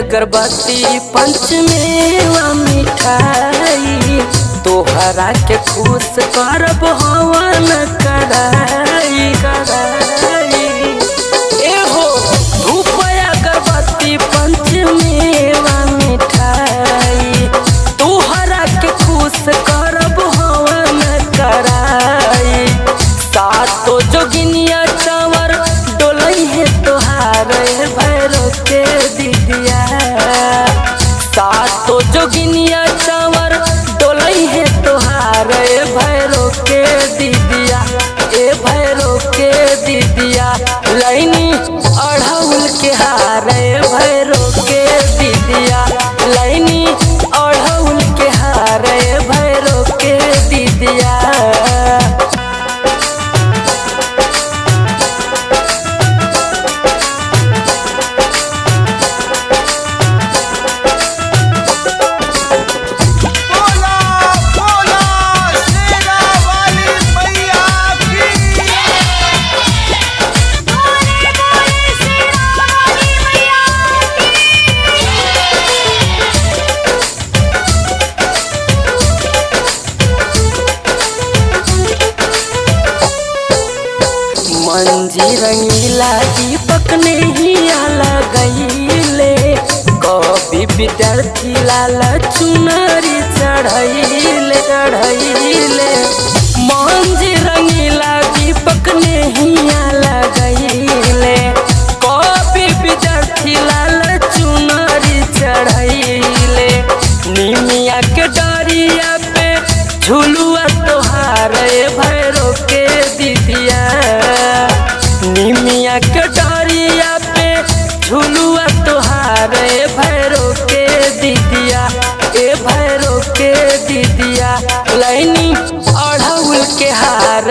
अगरबत्ती पंचमेवा मिठाई तोहरा के खुश करब हवन कराई कराई। ए हो धूप अगरबत्ती पंचमेवा मिठाई तोहरा के खुश करब हवन कराई। सातो जोगिनिया चंवर डोलई है तोहार भैरो के दिदिया। सातो जोगिनिया चंवर डोलई है तोहार भैरो के दिदिया। ए भैरो के दिदिया लैनी अढ़ौल के हार भैरो के दिदिया लैनी अढ़ौल के हार भैरो के दिदिया। मंजी रंगीला दीपक ने हिया लगैले कभी विद्यार्थी लाल चुनरी चढ़ैले चढ़ैले। मंजी रंगीला दीपक ने हिया लगैले कभी विद्यार्थी लाल चुनरी चढ़ैले। निमिया के डरिया पे झुलुआ तोहार भैरो के दिदिया। निमिया के डरिया पे झुलुआ तोहार भैरो के दिदिया। ए भैरो के दिदिया लैनी अढ़ौल के हार